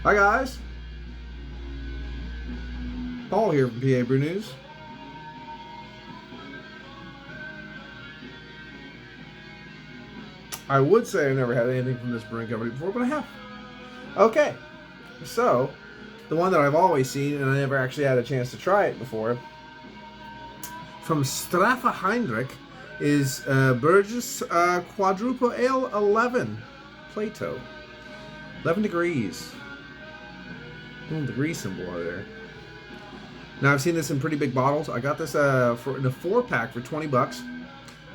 Hi guys, Paul here from PABrewNews. I would say I never had anything from this brewing company before, but I have. Okay, so the one that I've always seen and I never actually had a chance to try it before, from Straffe Hendrik, is Brugs Quadruple Ale 11 Plato. 11 degrees. Little degree symbol out there. Now I've seen this in pretty big bottles. I got this in a 4-pack for $20.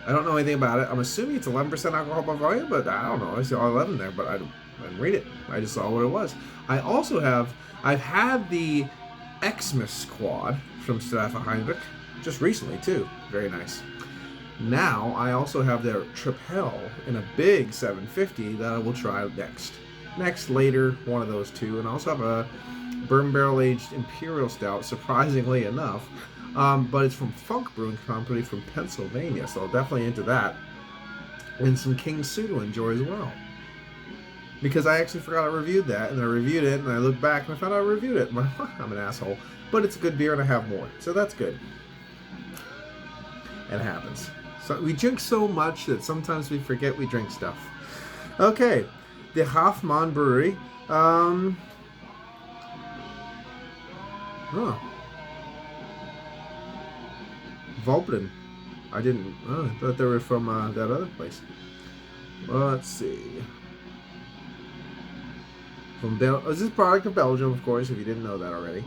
I don't know anything about it. I'm assuming it's 11% alcohol by volume, but I don't know. I see all 11 there, but I didn't read it. I just saw what it was. I've had the Xmas Quad from Straffe Hendrik just recently too. Very nice. Now I also have their Triple in a big 750 that I will try next later, one of those two, and I also have a bourbon barrel aged imperial stout, surprisingly enough, but it's from Funk Brewing Company from Pennsylvania, so I'm definitely into that, and some King Sue to enjoy as well, because I actually forgot I reviewed that, and I reviewed it, and I looked back and I found out I reviewed it. I'm an asshole, but it's a good beer and I have more, so that's good. It happens. So we drink so much that sometimes we forget we drink stuff. Okay, the Hoffman Brewery. Volbrin. I thought they were from that other place. Let's see. This is a product of Belgium, of course, if you didn't know that already.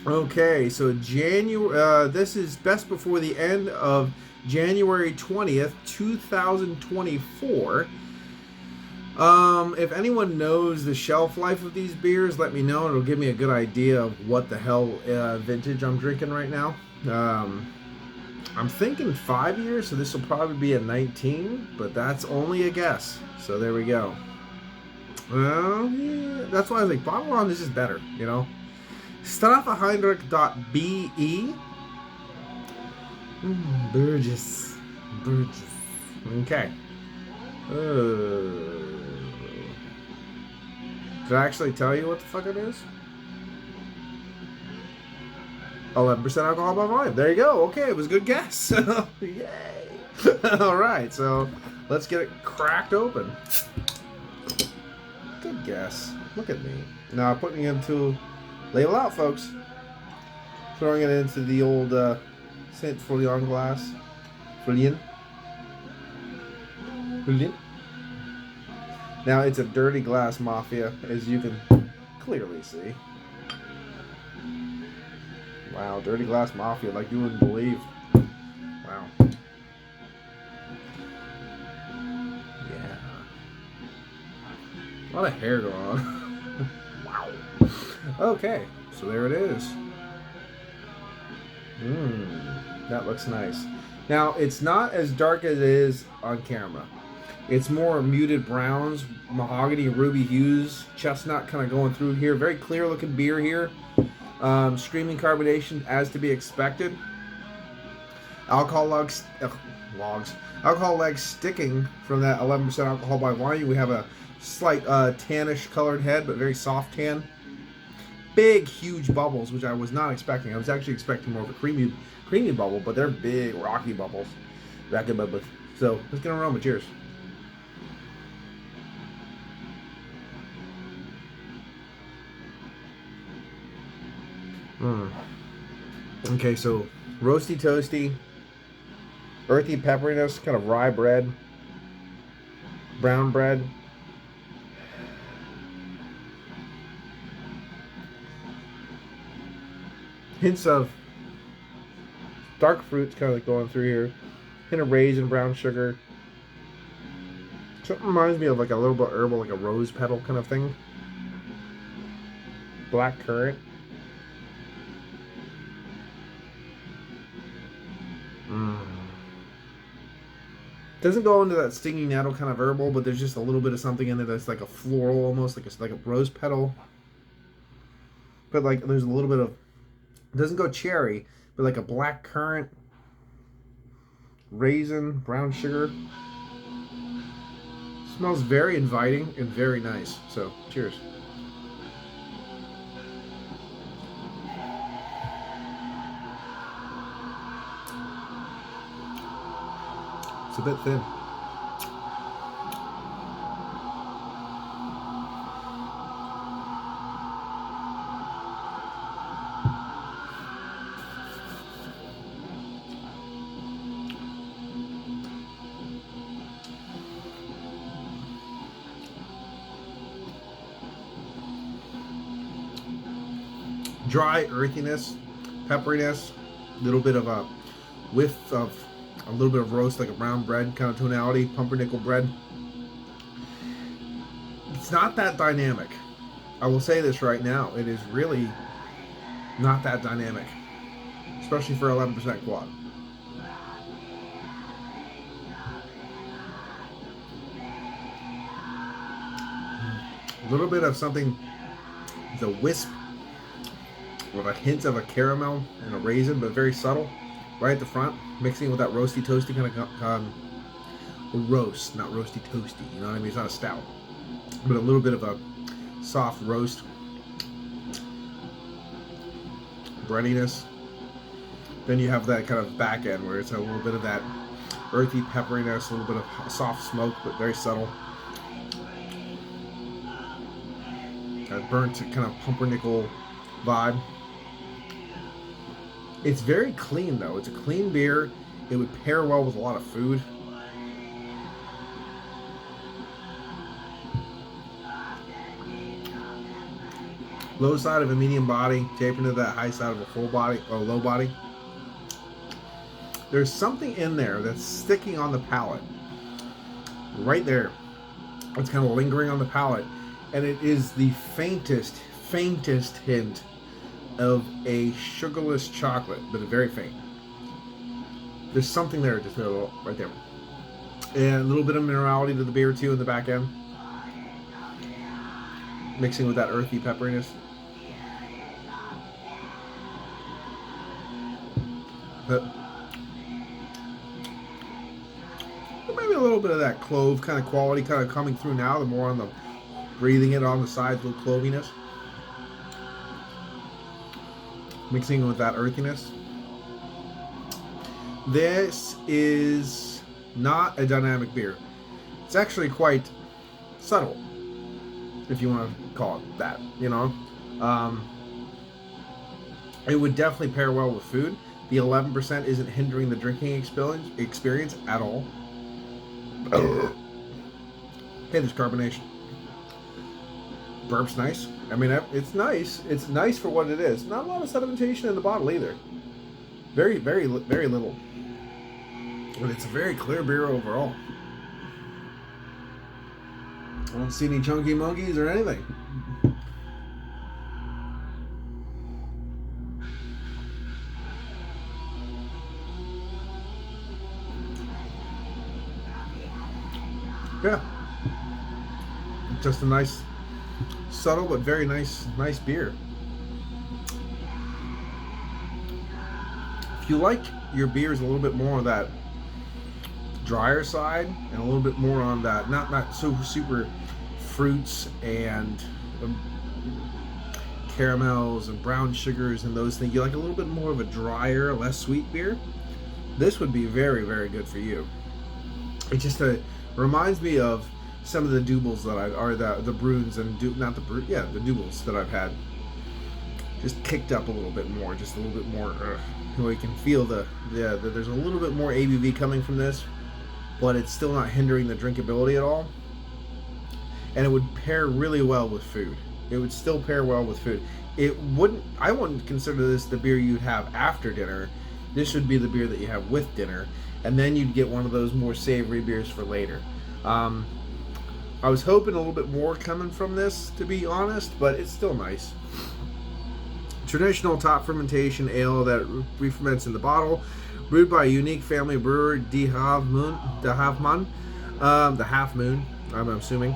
Okay, so this is best before the end of January 20th, 2024. If anyone knows the shelf life of these beers, let me know. It'll give me a good idea of what the hell vintage I'm drinking right now. I'm thinking 5 years, so this will probably be a 19, but that's only a guess. So there we go. Well, yeah, that's why I was like, bottle on this is better, you know. StraffeHendrik.be. Burgess. Okay. Did I actually tell you what the fuck it is? 11% alcohol by volume. There you go. Okay, it was a good guess. Yay. Alright, so let's get it cracked open. Good guess. Look at me. Now putting it into label out, folks. Throwing it into the old Saint Folion glass. Folion. Now it's a dirty glass mafia, as you can clearly see. Wow, dirty glass mafia, like you wouldn't believe. Wow. Yeah. A lot of hair going on. Wow. Okay, so there it is. That looks nice. Now, it's not as dark as it is on camera. It's more muted browns, mahogany, ruby hues, chestnut kind of going through here. Very clear looking beer here. Screaming carbonation as to be expected. Alcohol legs sticking from that 11% alcohol by volume. We have a slight tannish colored head, but very soft tan. Big, huge bubbles, which I was not expecting. I was actually expecting more of a creamy bubble, but they're big, rocky bubbles. So let's get an aroma. Cheers. Okay, so roasty, toasty, earthy pepperiness, kind of rye bread, brown bread. Hints of dark fruits kind of like going through here. Hint of raisin, brown sugar. Something reminds me of like a little bit herbal, like a rose petal kind of thing. Black currant. Doesn't go into that stinging nettle kind of herbal, but there's just a little bit of something in there that's like a floral, almost like a rose petal. But like there's a little bit of, it doesn't go cherry, but like a black currant, raisin, brown sugar. Smells very inviting and very nice. So cheers. It's a bit thin. Dry earthiness, pepperiness, a little bit of a whiff of a little bit of roast, like a brown bread kind of tonality, pumpernickel bread. It's not that dynamic. I will say this right now. It is really not that dynamic, especially for 11% quad. A little bit of something, the wisp, with a hint of a caramel and a raisin, but very subtle, right at the front, mixing with that roasty toasty kind of roast, not roasty toasty. You know what I mean? It's not a stout, but a little bit of a soft roast, breadiness. Then you have that kind of back end where it's a little bit of that earthy pepperiness, a little bit of soft smoke, but very subtle. That burnt kind of pumpernickel vibe. It's very clean though. It's a clean beer. It would pair well with a lot of food. Low side of a medium body, tapering to that high side of a full body or low body. There's something in there that's sticking on the palate. Right there. It's kind of lingering on the palate. And it is the faintest hint of a sugarless chocolate, but very faint. There's something there, just a little, right there. And a little bit of minerality to the beer too in the back end. Mixing with that earthy pepperiness. But maybe a little bit of that clove kind of quality kind of coming through now, the more on the breathing it on the sides, a little cloviness. Mixing with that earthiness. This is not a dynamic beer. It's actually quite subtle, if you want to call it that, you know. It would definitely pair well with food. The 11% isn't hindering the drinking experience at all. Hey, there's carbonation. Burp's nice. I mean, it's nice. It's nice for what it is. Not a lot of sedimentation in the bottle either. Very, very, very little. But it's a very clear beer overall. I don't see any chunky monkeys or anything. Yeah. Just a nice, subtle but very nice beer. If you like your beers a little bit more on that drier side and a little bit more on that not so super fruits and caramels and brown sugars and those things, you like a little bit more of a drier, less sweet beer, this would be very, very good for you. It just reminds me of some of the doubles that the Bruins and the doubles that I've had. Just kicked up a little bit more, just a little bit more. You can feel there's a little bit more ABV coming from this, but it's still not hindering the drinkability at all. And it would pair really well with food. It would still pair well with food. I wouldn't consider this the beer you'd have after dinner. This should be the beer that you have with dinner, and then you'd get one of those more savory beers for later. I was hoping a little bit more coming from this, to be honest, but it's still nice. Traditional top fermentation ale that re-ferments in the bottle, brewed by a unique family brewer, the Half Moon, I'm assuming,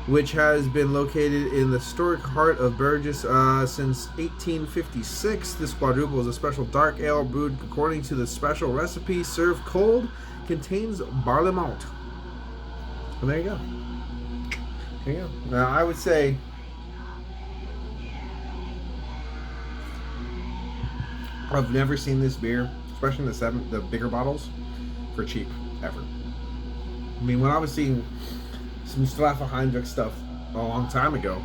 which has been located in the historic heart of Brugs since 1856. This quadruple is a special dark ale brewed according to the special recipe, served cold, contains barley malt. And there you go. There you go. Now, I would say I've never seen this beer, especially in the bigger bottles, for cheap, ever. I mean, when I was seeing some Straffe Hendrik stuff a long time ago,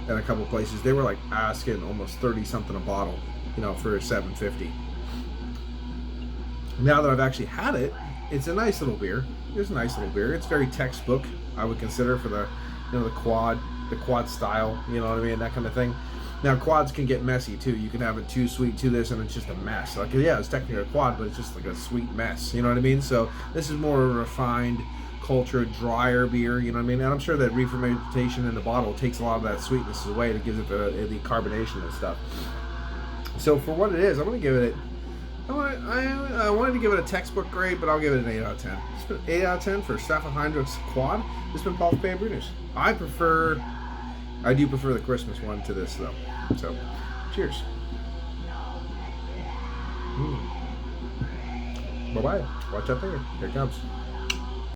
in a couple places, they were like asking almost 30 something a bottle, you know, for $7.50. Now that I've actually had it, it's a nice little beer. It's a nice little beer. It's very textbook, I would consider, for the, you know, the quad style, you know what I mean, that kind of thing. Now, quads can get messy too. You can have it too sweet, too this, and it's just a mess. Like, yeah, it's technically a quad, but it's just like a sweet mess. You know what I mean? So this is more of a refined, cultured, drier beer. You know what I mean? And I'm sure that re-fermentation in the bottle takes a lot of that sweetness away to give it the carbonation and stuff. So for what it is, I'm going to give it. I wanted to give it a textbook grade, but I'll give it an 8 out of 10. It's been 8 out of 10 for Straffe Hendrik's quad. This has been Paul from PABrewNews. I do prefer the Christmas one to this, though. So, cheers. Bye-bye. Watch out there. Here it comes.